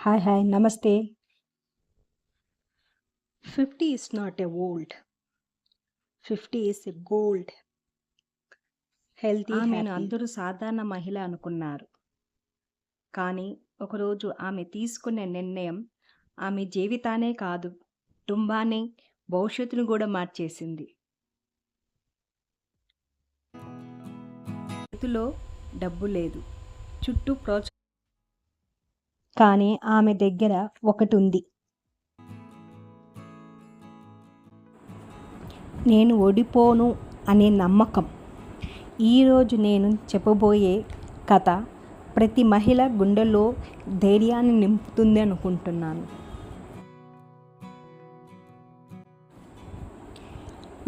Hi, hi, namaste. 50 is not a old. 50 is a gold. Healthy, ఆమెను happy. అందరూ సాధారణ మహిళ అనుకున్నారు. కానీ ఒకరోజు ఆమె తీసుకున్న నిర్ణయం ఆమె జీవితాన్నే కాదు, కుటుంబాన్ని, భవిష్యత్తును గూడా మార్చేసింది. చేతిలో డబ్బు లేదు. చుట్టూ కానీ ఆమె దగ్గర ఒకటుంది. నేను ఓడిపోను అనే నమ్మకం. ఈరోజు నేను చెప్పబోయే కథ ప్రతి మహిళ గుండెల్లో ధైర్యాన్ని నింపుతుంది అనుకుంటున్నాను.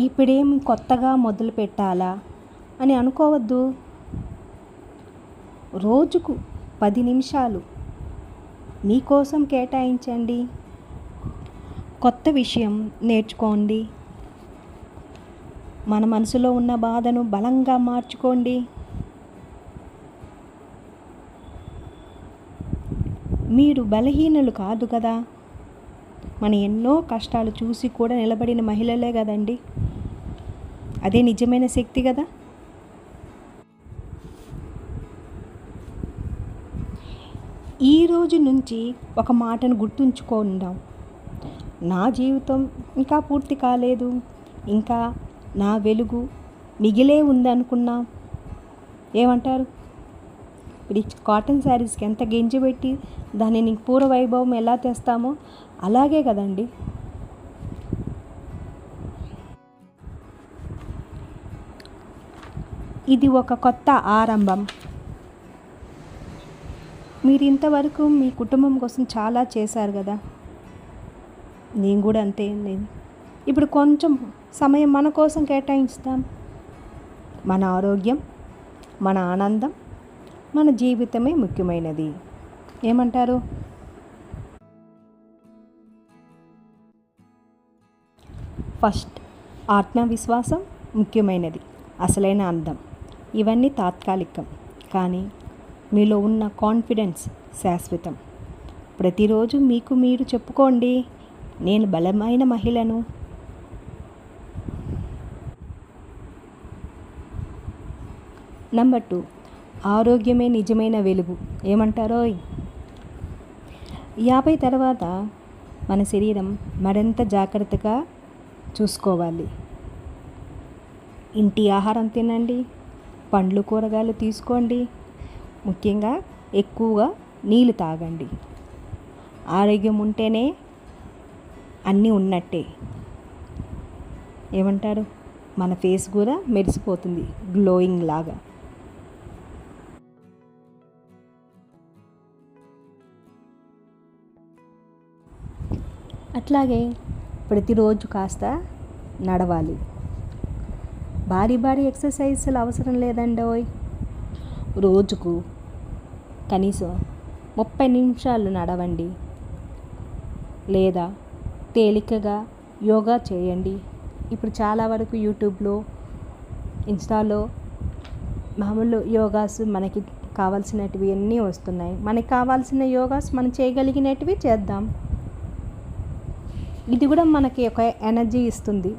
ఇప్పుడేం కొత్తగా మొదలు పెట్టాలా అని అనుకోవద్దు. రోజుకు 10 నిమిషాలు మీకోసం కేటాయించండి. కొత్త విషయం నేర్చుకోండి. మన మనసులో ఉన్న బాధను బలంగా మార్చుకోండి. మీరు బలహీనులు కాదు కదా. మన ఎన్నో కష్టాలు చూసి కూడా నిలబడిన మహిళలే కదండి. అదే నిజమైన శక్తి కదా. ఈ రోజు నుంచి ఒక మాటను గుర్తుంచుకుందాం. నా జీవితం ఇంకా పూర్తి కాలేదు, ఇంకా నా వెలుగు మిగిలే ఉందనుకున్నాం. ఏమంటారు? ఇప్పుడు కాటన్ శారీస్కి ఎంత గింజ పెట్టి దానిని పూర్వ వైభవం ఎలా తెస్తామో అలాగే కదండి. ఇది ఒక కొత్త ఆరంభం. మీరు ఇంతవరకు మీ కుటుంబం కోసం చాలా చేశారు కదా. నేను కూడా అంతే. ఇప్పుడు కొంచెం సమయం మన కోసం కేటాయిస్తాం. మన ఆరోగ్యం, మన ఆనందం, మన జీవితమే ముఖ్యమైనది. ఏమంటారు? ఫస్ట్, ఆత్మవిశ్వాసం ముఖ్యమైనది, అసలైన అందం. ఇవన్నీ తాత్కాలికం, కానీ మీలో ఉన్న కాన్ఫిడెన్స్ శాశ్వతం. ప్రతిరోజు మీకు మీరు చెప్పుకోండి, నేను బలమైన మహిళను. నెంబర్ 2, ఆరోగ్యమే నిజమైన వెలుగు. ఏమంటారో? 50 తర్వాత మన శరీరం మరింత జాగ్రత్తగా చూసుకోవాలి. ఇంటి ఆహారం తినండి, పండ్లు కూరగాయలు తీసుకోండి, ముఖ్యంగా ఎక్కువగా నీళ్ళు తాగండి. ఆరోగ్యం ఉంటేనే అన్నీ ఉన్నట్టే. ఏమంటారు? మన ఫేస్ కూడా మెరిసిపోతుంది గ్లోయింగ్ లాగా. అట్లాగే ప్రతిరోజు కాస్త నడవాలి. భారీ ఎక్సర్సైజులు అవసరం లేదండి. రోజుకు కనీసం 30 నిమిషాలు నడవండి, లేదా తేలికగా యోగా చేయండి. ఇప్పుడు చాలా వరకు యూట్యూబ్లో, ఇన్స్టాలో మామూలు యోగాస్ మనకి కావాల్సినటివి అన్నీ వస్తున్నాయి. మనకి కావాల్సిన యోగాస్ మనం చేయగలిగినటివి చేద్దాం. ఇది కూడా మనకి ఒక ఎనర్జీ ఇస్తుంది.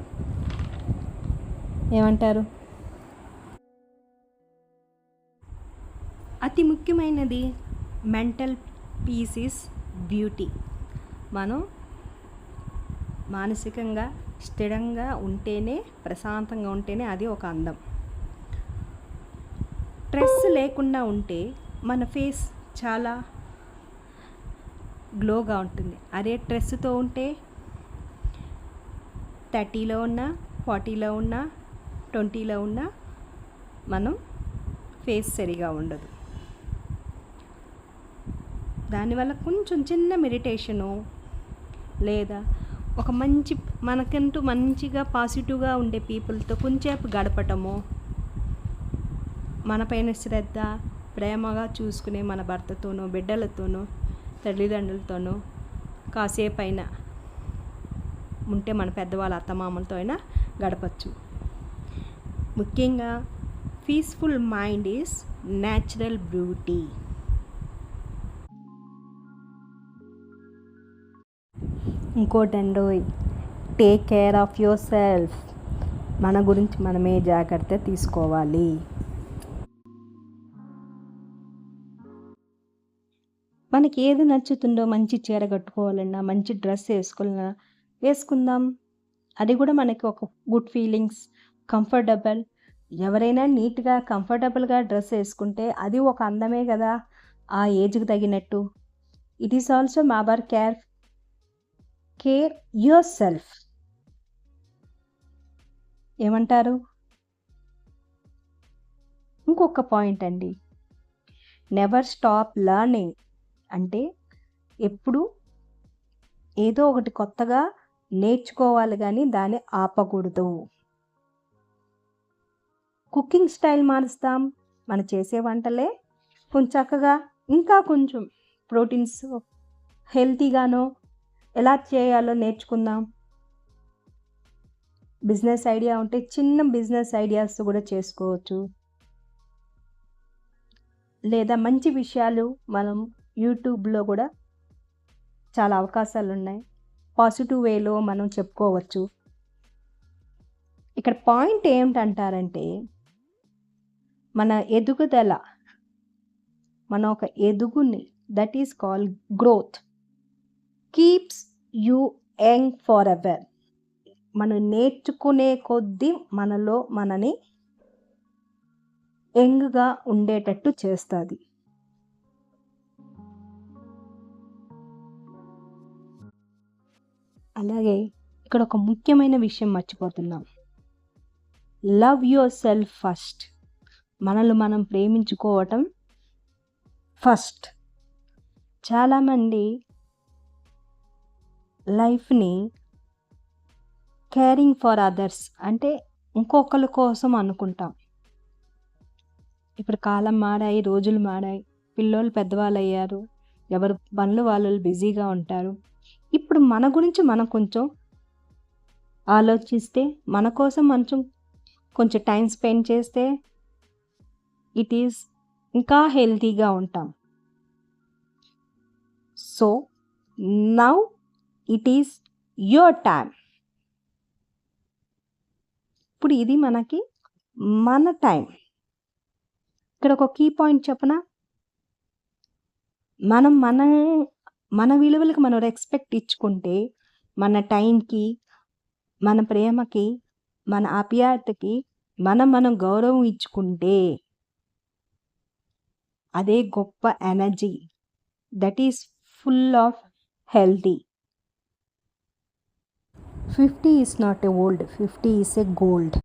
ఏమంటారు? అతి ముఖ్యమైనది మెంటల్ పీస్ ఈస్ బ్యూటీ. మనం మానసికంగా స్థిరంగా ఉంటేనే, ప్రశాంతంగా ఉంటేనే అది ఒక అందం. స్ట్రెస్ లేకుండా ఉంటే మన ఫేస్ చాలా గ్లోగా ఉంటుంది. అదే స్ట్రెస్తో ఉంటే 30లో ఉన్నా, 40లో ఉన్నా, 20లో ఉన్నా మనం ఫేస్ సరిగా ఉండదు. దానివల్ల కొంచెం చిన్న మెడిటేషను, లేదా ఒక మనకంటూ మంచిగా పాజిటివ్గా ఉండే పీపుల్తో కొంచెంసేపు గడపటము, మనపైన శ్రద్ధ, ప్రేమగా చూసుకునే మన భర్తతోనో, బిడ్డలతోనో, తల్లిదండ్రులతోనో కాసేపు అయినా ఉంటే, మన పెద్దవాళ్ళ అత్తమామలతో అయినా గడపచ్చు. ముఖ్యంగా peaceful mind is natural beauty. ఇంకోటండోయ్, take care of your yourself గురించి మనమే జాగ్రత్త తీసుకోవాలి. మనకి ఏది నచ్చుతుందో, మంచి చీర కట్టుకోవాలన్నా, మంచి డ్రెస్ వేసుకోవాలన్నా వేసుకుందాం. అది కూడా మనకి ఒక గుడ్ ఫీలింగ్స్, కంఫర్టబుల్. ఎవరైనా నీట్గా కంఫర్టబుల్గా డ్రెస్ వేసుకుంటే అది ఒక అందమే కదా, ఆ ఏజ్కి తగినట్టు. It is also our care your self. ఏమంటారు? ఇంకొక పాయింట్ అండి, నెవర్ స్టాప్ లర్నింగ్. అంటే ఎప్పుడు ఏదో ఒకటి కొత్తగా నేర్చుకోవాలి కానీ దాన్ని ఆపకూడదు. కుకింగ్ స్టైల్ మారుస్తాం, మనం చేసే వంటలే కొంచెం చక్కగా ఇంకా కొంచెం ప్రోటీన్స్ హెల్తీగానో ఎలా చేయాలో నేర్చుకుందాం. బిజినెస్ ఐడియా ఉంటే చిన్న బిజినెస్ ఐడియాస్ కూడా చేసుకోవచ్చు. లేదా మంచి విషయాలు మనం యూట్యూబ్లో కూడా చాలా అవకాశాలు ఉన్నాయి, పాజిటివ్ వేలో మనం చెప్పుకోవచ్చు. ఇక్కడ పాయింట్ ఏమిటంటారంటే, మన ఎదుగుదల, మన ఒక ఎదుగుని, that is called growth, keeps you young forever. మనం నేర్చుకునే కొద్దీ మనలో మనని యంగ్గా ఉండేటట్టు చేస్తుంది. అలాగే ఇక్కడ ఒక ముఖ్యమైన విషయం మర్చిపోతున్నాం, లవ్ యువర్ సెల్ఫ్ ఫస్ట్. మనల్ని మనం ప్రేమించుకోవటం ఫస్ట్. చాలామంది లైఫ్ని కేరింగ్ ఫర్ అదర్స్ అంటే ఇంకొకరి కోసం అనుకుంటాం. ఇప్పుడు కాలం మారాయి, రోజులు మారాయి, పిల్లోళ్ళు పెద్దవాళ్ళు అయ్యారు, ఎవరు పనులు వాళ్ళు బిజీగా ఉంటారు. ఇప్పుడు మన గురించి మనం కొంచెం ఆలోచిస్తే, మన కోసం కొంచెం టైం స్పెండ్ చేస్తే ఇట్ ఈస్ ఇంకా హెల్తీగా ఉంటాం. So now it is your time. ఇప్పుడు ఇది మనకి మన టైం. ఇక్కడ ఒక కీ పాయింట్ చెప్పనా, మనం మన విలువలకు మనం రెస్పెక్ట్ ఇచ్చుకుంటే, మన టైంకి, మన ప్రేమకి, మన ఆప్యాయతకి మనం గౌరవం ఇచ్చుకుంటే అదే గొప్ప energy, that is full of healthy. 50 is not a old, 50 is a gold.